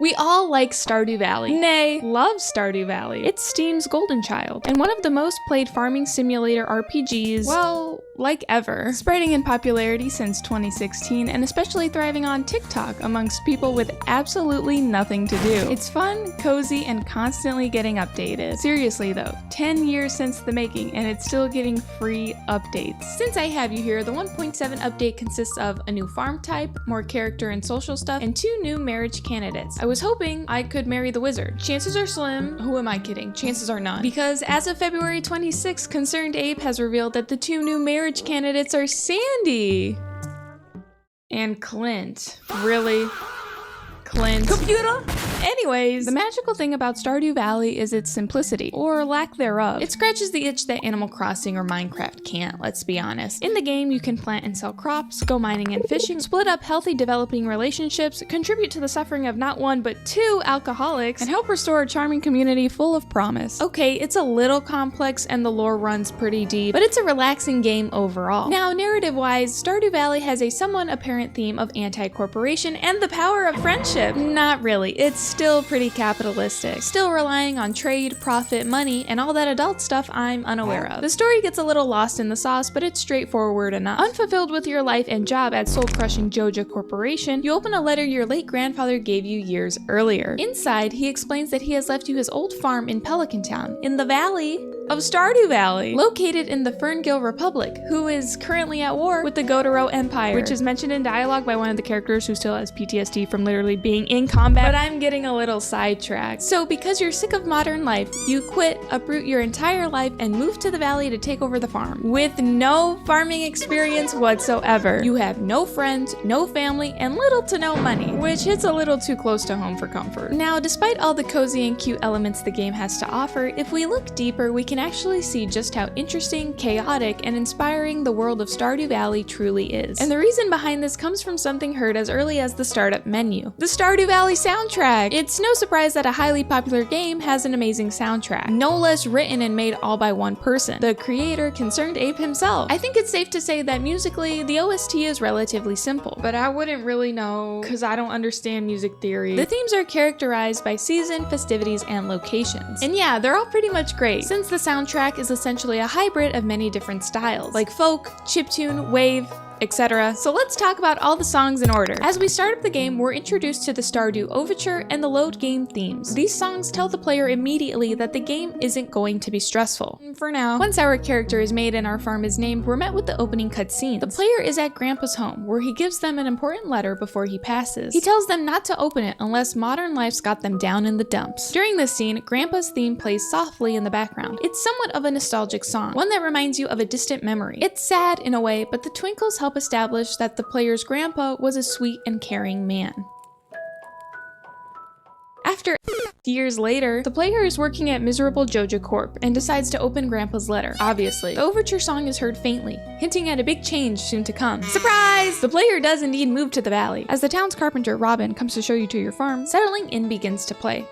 We all like Stardew Valley. Nay, love Stardew Valley. It's Steam's golden child, and one of the most played farming simulator RPGs, well, like ever. Spreading in popularity since 2016, and especially thriving on TikTok amongst people with absolutely nothing to do. It's fun, cozy, and constantly getting updated. Seriously though, 10 years since the making, and it's still getting free updates. Since I have you here, the 1.7 update consists of a new farm type, more character and social stuff, and 2 new marriage candidates. I was hoping I could marry the wizard. Chances are slim. Who am I kidding? Chances are none. Because as of February 26th, Concerned Ape has revealed that the 2 new marriage candidates are Sandy and Clint. Really? Clint. Computer? Anyways, the magical thing about Stardew Valley is its simplicity, or lack thereof. It scratches the itch that Animal Crossing or Minecraft can't, let's be honest. In the game, you can plant and sell crops, go mining and fishing, split up healthy developing relationships, contribute to the suffering of not 1 but 2 alcoholics, and help restore a charming community full of promise. Okay, it's a little complex and the lore runs pretty deep, but it's a relaxing game overall. Now, narrative-wise, Stardew Valley has a somewhat apparent theme of anti-corporation and the power of friendship. Not really, it's still pretty capitalistic, still relying on trade, profit, money, and all that adult stuff I'm unaware of. The story gets a little lost in the sauce, but it's straightforward enough. Unfulfilled with your life and job at soul-crushing Joja Corporation, you open a letter your late grandfather gave you years earlier. Inside, he explains that he has left you his old farm in Pelican Town, in the valley of Stardew Valley, located in the Ferngill Republic, who is currently at war with the Gotoro Empire, which is mentioned in dialogue by one of the characters who still has PTSD from literally being in combat, but I'm getting a little sidetracked. So because you're sick of modern life, you quit, uproot your entire life, and move to the valley to take over the farm. With no farming experience whatsoever. You have no friends, no family, and little to no money, which hits a little too close to home for comfort. Now, despite all the cozy and cute elements the game has to offer, if we look deeper, we can actually see just how interesting, chaotic, and inspiring the world of Stardew Valley truly is. And the reason behind this comes from something heard as early as the startup menu. The Stardew Valley soundtrack! It's no surprise that a highly popular game has an amazing soundtrack, no less written and made all by one person, the creator, Concerned Ape himself. I think it's safe to say that musically, the OST is relatively simple, but I wouldn't really know because I don't understand music theory. The themes are characterized by season, festivities, and locations. And yeah, they're all pretty much great, since the soundtrack is essentially a hybrid of many different styles, like folk, chiptune, wave, etc. So let's talk about all the songs in order. As we start up the game, we're introduced to the Stardew Overture and the load game themes. These songs tell the player immediately that the game isn't going to be stressful. For now, once our character is made and our farm is named, we're met with the opening cutscene. The player is at Grandpa's home, where he gives them an important letter before he passes. He tells them not to open it unless modern life's got them down in the dumps. During this scene, Grandpa's theme plays softly in the background. It's somewhat of a nostalgic song, one that reminds you of a distant memory. It's sad in a way, but the twinkles help establish that the player's grandpa was a sweet and caring man. After years later, the player is working at miserable Joja Corp and decides to open Grandpa's letter. Obviously, the overture song is heard faintly, hinting at a big change soon to come. Surprise! The player does indeed move to the valley, as the town's carpenter, Robin, comes to show you to your farm. Settling in begins to play.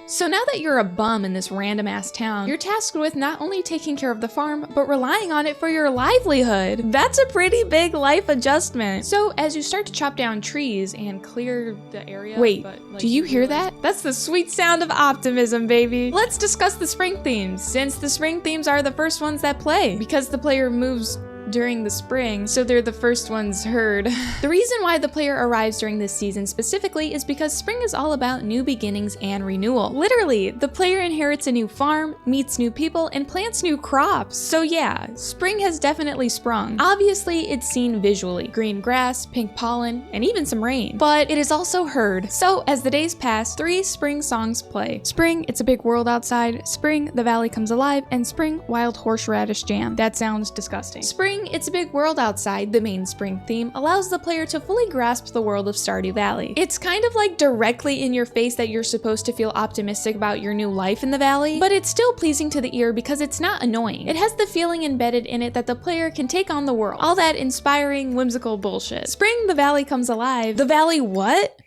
So now that you're a bum in this random-ass town, you're tasked with not only taking care of the farm, but relying on it for your livelihood. That's a pretty big life adjustment. So as you start to chop down trees and clear the area— Wait, do you hear that? That's the sweet sound of optimism, baby. Let's discuss the spring themes, since the spring themes are the first ones that play, because the player moves during the spring, so they're the first ones heard. The reason why the player arrives during this season specifically is because spring is all about new beginnings and renewal. Literally, the player inherits a new farm, meets new people, and plants new crops. So yeah, spring has definitely sprung. Obviously, it's seen visually. Green grass, pink pollen, and even some rain. But it is also heard. So as the days pass, 3 spring songs play. Spring, It's a Big World Outside. Spring, The Valley Comes Alive. And Spring, Wild Horseradish Jam. That sounds disgusting. Spring, It's a Big World Outside, the main spring theme, allows the player to fully grasp the world of Stardew Valley. It's kind of like directly in your face that you're supposed to feel optimistic about your new life in the valley, but it's still pleasing to the ear because it's not annoying. It has the feeling embedded in it that the player can take on the world. All that inspiring, whimsical bullshit. Spring, The Valley Comes Alive. The valley what?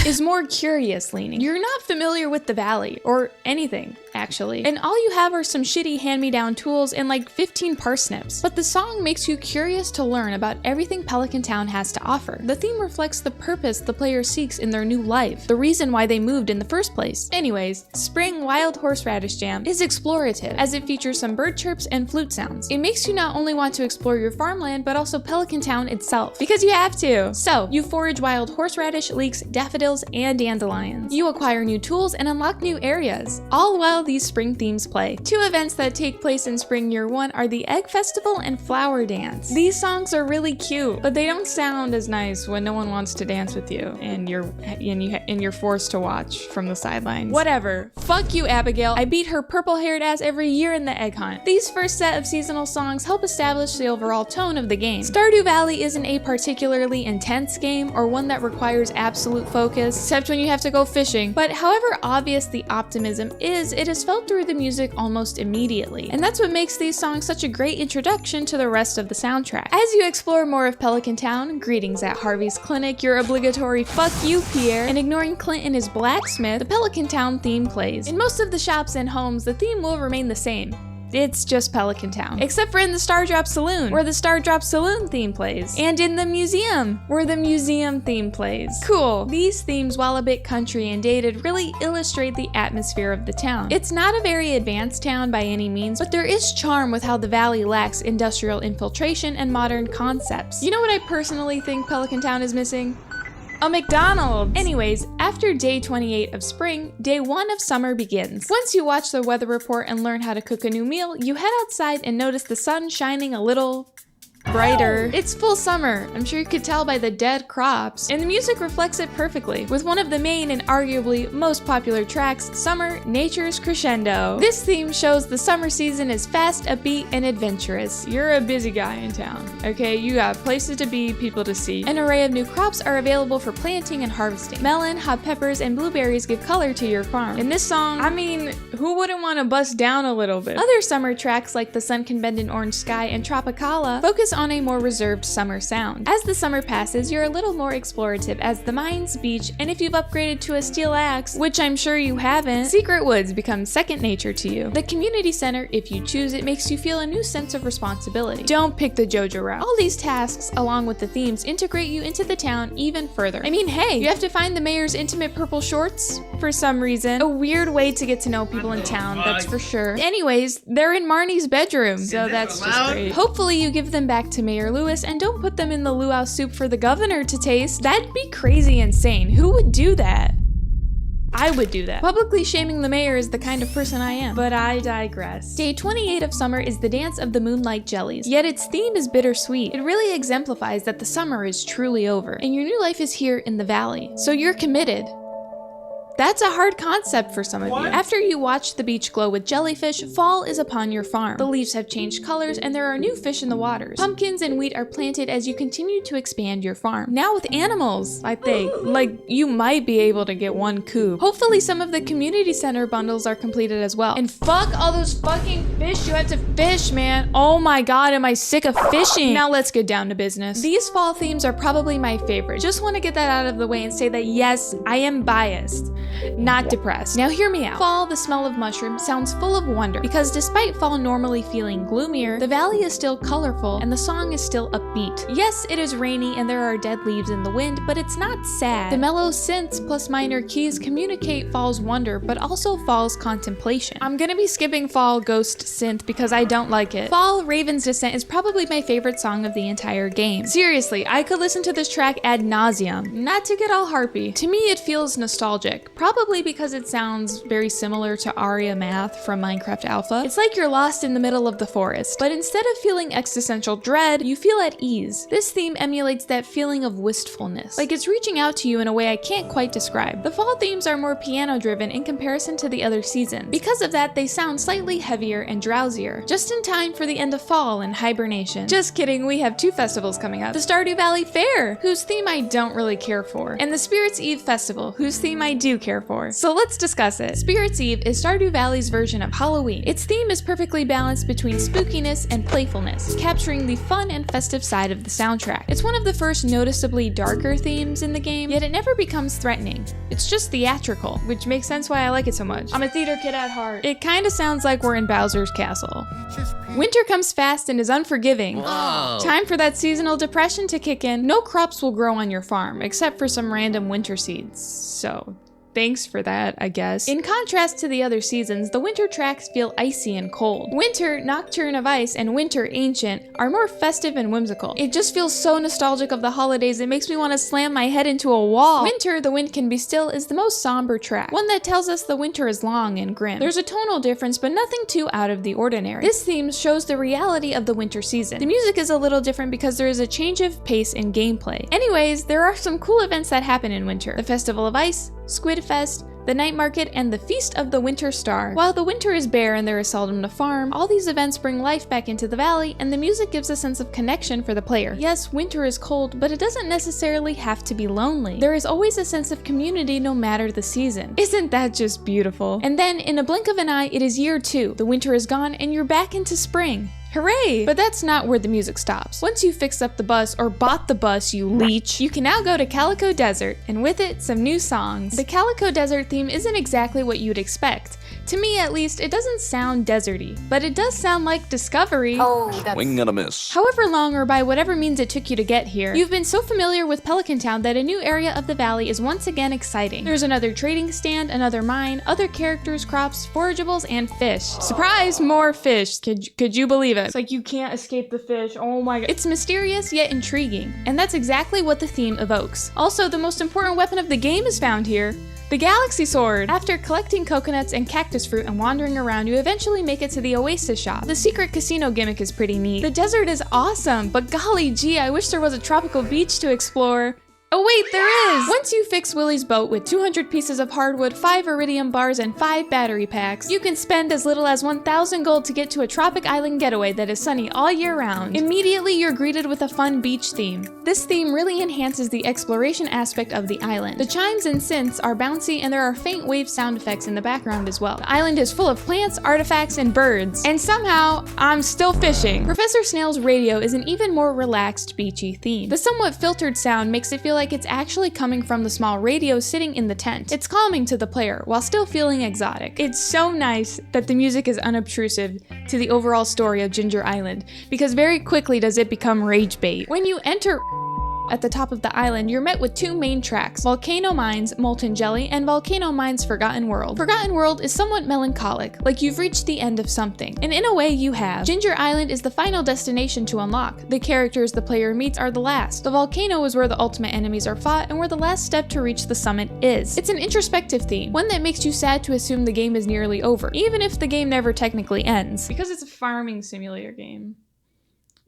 is more curious leaning. You're not familiar with the valley, or anything, actually. And all you have are some shitty hand-me-down tools and like 15 parsnips. But the song makes you curious to learn about everything Pelican Town has to offer. The theme reflects the purpose the player seeks in their new life, the reason why they moved in the first place. Anyways, Spring Wild Horseradish Jam is explorative, as it features some bird chirps and flute sounds. It makes you not only want to explore your farmland, but also Pelican Town itself, because you have to. So, you forage wild horseradish, leeks, daffodils, and dandelions. You acquire new tools and unlock new areas, all while these spring themes play. Two events that take place in Spring Year 1 are the Egg Festival and Flower Dance. These songs are really cute, but they don't sound as nice when no one wants to dance with you and you're forced to watch from the sidelines. Whatever. Fuck you, Abigail. I beat her purple-haired ass every year in the egg hunt. These first set of seasonal songs help establish the overall tone of the game. Stardew Valley isn't a particularly intense game or one that requires absolute focus, except when you have to go fishing. But however obvious the optimism is, it is felt through the music almost immediately. And that's what makes these songs such a great introduction to the rest of the soundtrack. As you explore more of Pelican Town, greetings at Harvey's Clinic, your obligatory fuck you, Pierre, and ignoring Clint and his blacksmith, the Pelican Town theme plays. In most of the shops and homes, the theme will remain the same. It's just Pelican Town. Except for in the Stardrop Saloon, where the Stardrop Saloon theme plays. And in the museum, where the museum theme plays. Cool. These themes, while a bit country and dated, really illustrate the atmosphere of the town. It's not a very advanced town by any means, but there is charm with how the valley lacks industrial infiltration and modern concepts. You know what I personally think Pelican Town is missing? A McDonald's! Anyways, after day 28 of spring, day 1 of summer begins. Once you watch the weather report and learn how to cook a new meal, you head outside and notice the sun shining a little brighter. It's full summer. I'm sure you could tell by the dead crops. And the music reflects it perfectly, with one of the main and arguably most popular tracks, Summer, Nature's Crescendo. This theme shows the summer season is fast, upbeat, and adventurous. You're a busy guy in town, okay? You got places to be, people to see. An array of new crops are available for planting and harvesting. Melon, hot peppers, and blueberries give color to your farm. In this song, I mean, who wouldn't want to bust down a little bit? Other summer tracks like The Sun Can Bend an Orange Sky and Tropicala focus on a more reserved summer sound. As the summer passes, you're a little more explorative as the mines, beach, and if you've upgraded to a steel axe, which I'm sure you haven't, Secret Woods become second nature to you. The community center, if you choose it, makes you feel a new sense of responsibility. Don't pick the JoJo route. All these tasks, along with the themes, integrate you into the town even further. I mean, hey, you have to find the mayor's intimate purple shorts for some reason. A weird way to get to know people in town, that's for sure. Anyways, they're in Marnie's bedroom, so that's just great. Hopefully you give them back to Mayor Lewis and don't put them in the luau soup for the governor to taste. That'd be crazy insane. Who would do that? I would do that. Publicly shaming the mayor is the kind of person I am. But I digress. Day 28 of summer is the dance of the moonlight jellies, yet its theme is bittersweet. It really exemplifies that the summer is truly over, and your new life is here in the valley. So you're committed. That's a hard concept for some of you. After you watch the beach glow with jellyfish, fall is upon your farm. The leaves have changed colors and there are new fish in the waters. Pumpkins and wheat are planted as you continue to expand your farm. Now with animals, I think, like you might be able to get one coop. Hopefully some of the community center bundles are completed as well. And fuck all those fucking fish you have to fish, man. Oh my god, am I sick of fishing? Now let's get down to business. These fall themes are probably my favorite. Just want to get that out of the way and say that yes, I am biased. Not depressed. Now hear me out. Fall, the smell of mushrooms, sounds full of wonder because despite fall normally feeling gloomier, the valley is still colorful and the song is still upbeat. Yes, it is rainy and there are dead leaves in the wind, but it's not sad. The mellow synths plus minor keys communicate fall's wonder, but also fall's contemplation. I'm gonna be skipping Fall Ghost Synth because I don't like it. Fall Raven's Descent is probably my favorite song of the entire game. Seriously, I could listen to this track ad nauseum. Not to get all harpy. To me, it feels nostalgic. Probably because it sounds very similar to Aria Math from Minecraft Alpha. It's like you're lost in the middle of the forest, but instead of feeling existential dread, you feel at ease. This theme emulates that feeling of wistfulness, like it's reaching out to you in a way I can't quite describe. The fall themes are more piano-driven in comparison to the other seasons. Because of that, they sound slightly heavier and drowsier, just in time for the end of fall and hibernation. Just kidding, we have two festivals coming up. The Stardew Valley Fair, whose theme I don't really care for, and the Spirits Eve Festival, whose theme I do care care for. So let's discuss it. Spirits Eve is Stardew Valley's version of Halloween. Its theme is perfectly balanced between spookiness and playfulness, capturing the fun and festive side of the soundtrack. It's one of the first noticeably darker themes in the game, yet it never becomes threatening. It's just theatrical, which makes sense why I like it so much. I'm a theater kid at heart. It kinda sounds like we're in Bowser's castle. Winter comes fast and is unforgiving. Whoa. Time for that seasonal depression to kick in. No crops will grow on your farm, except for some random winter seeds. So, thanks for that, I guess. In contrast to the other seasons, the winter tracks feel icy and cold. Winter, Nocturne of Ice, and Winter, Ancient are more festive and whimsical. It just feels so nostalgic of the holidays, it makes me want to slam my head into a wall. Winter, The Wind Can Be Still is the most somber track, one that tells us the winter is long and grim. There's a tonal difference, but nothing too out of the ordinary. This theme shows the reality of the winter season. The music is a little different because there is a change of pace in gameplay. Anyways, there are some cool events that happen in winter. The Festival of Ice, Squid Fest, the Night Market, and the Feast of the Winter Star. While the winter is bare and there is seldom to farm, all these events bring life back into the valley, and the music gives a sense of connection for the player. Yes, winter is cold, but it doesn't necessarily have to be lonely. There is always a sense of community no matter the season. Isn't that just beautiful? And then, in a blink of an eye, it is year 2. The winter is gone, and you're back into spring. Hooray! But that's not where the music stops. Once you fixed up the bus, or bought the bus, you leech, you can now go to Calico Desert, and with it, some new songs. The Calico Desert theme isn't exactly what you'd expect. To me, at least, it doesn't sound deserty, but it does sound like discovery. Oh, swing and a miss. However long or by whatever means it took you to get here, you've been so familiar with Pelican Town that a new area of the valley is once again exciting. There's another trading stand, another mine, other characters, crops, forageables, and fish. Surprise, more fish. Could you believe it? It's like you can't escape the fish. Oh my god. It's mysterious yet intriguing, and that's exactly what the theme evokes. Also, the most important weapon of the game is found here. The Galaxy Sword! After collecting coconuts and cactus fruit and wandering around, you eventually make it to the Oasis shop. The secret casino gimmick is pretty neat. The desert is awesome, but golly gee, I wish there was a tropical beach to explore. Oh wait, there is! Once you fix Willie's boat with 200 pieces of hardwood, 5 iridium bars, and 5 battery packs, you can spend as little as 1,000 gold to get to a tropic island getaway that is sunny all year round. Immediately, you're greeted with a fun beach theme. This theme really enhances the exploration aspect of the island. The chimes and synths are bouncy, and there are faint wave sound effects in the background as well. The island is full of plants, artifacts, and birds. And somehow, I'm still fishing. Professor Snail's radio is an even more relaxed, beachy theme. The somewhat filtered sound makes it feel like it's actually coming from the small radio sitting in the tent. It's calming to the player, while still feeling exotic. It's so nice that the music is unobtrusive to the overall story of Ginger Island, because very quickly does it become rage bait. When you enter at the top of the island, you're met with 2 main tracks, Volcano Mines, Molten Jelly, and Volcano Mines, Forgotten World. Forgotten World is somewhat melancholic, like you've reached the end of something. And in a way, you have. Ginger Island is the final destination to unlock. The characters the player meets are the last. The volcano is where the ultimate enemies are fought, and where the last step to reach the summit is. It's an introspective theme, one that makes you sad to assume the game is nearly over, even if the game never technically ends. Because it's a farming simulator game.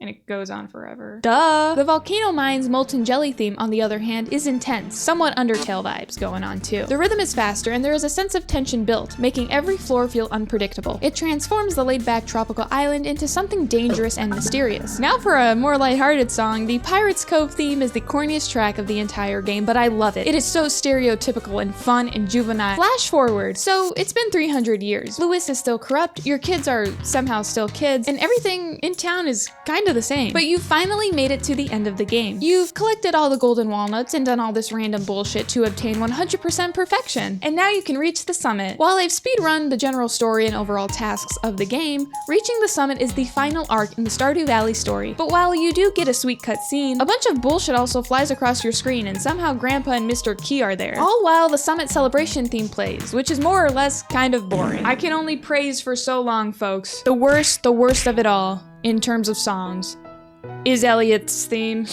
And it goes on forever. Duh! The Volcano Mines Molten Jelly theme, on the other hand, is intense, somewhat Undertale vibes going on too. The rhythm is faster, and there is a sense of tension built, making every floor feel unpredictable. It transforms the laid-back tropical island into something dangerous and mysterious. Now for a more lighthearted song, the Pirates Cove theme is the corniest track of the entire game, but I love it. It is so stereotypical and fun and juvenile. Flash forward. So, it's been 300 years. Lewis is still corrupt, your kids are somehow still kids, and everything in town is kind of the same. But you've finally made it to the end of the game. You've collected all the golden walnuts and done all this random bullshit to obtain 100% perfection. And now you can reach the summit. While I've speedrun the general story and overall tasks of the game, reaching the summit is the final arc in the Stardew Valley story. But while you do get a sweet cutscene, a bunch of bullshit also flies across your screen, and somehow Grandpa and Mr. Key are there. All while the summit celebration theme plays, which is more or less kind of boring. I can only praise for so long, folks. The worst of it all, in terms of songs, is Elliot's theme.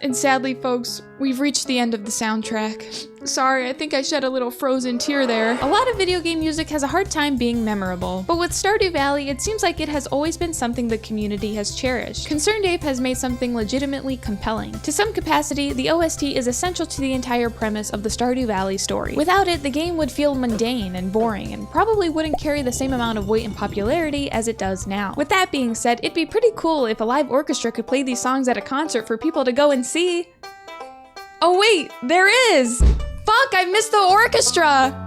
And sadly, folks, we've reached the end of the soundtrack. Sorry, I think I shed a little frozen tear there. A lot of video game music has a hard time being memorable, but with Stardew Valley, it seems like it has always been something the community has cherished. Concerned Ape has made something legitimately compelling. To some capacity, the OST is essential to the entire premise of the Stardew Valley story. Without it, the game would feel mundane and boring, and probably wouldn't carry the same amount of weight and popularity as it does now. With that being said, it'd be pretty cool if a live orchestra could play these songs at a concert for people to go and see. Oh wait, there is! Fuck, I missed the orchestra!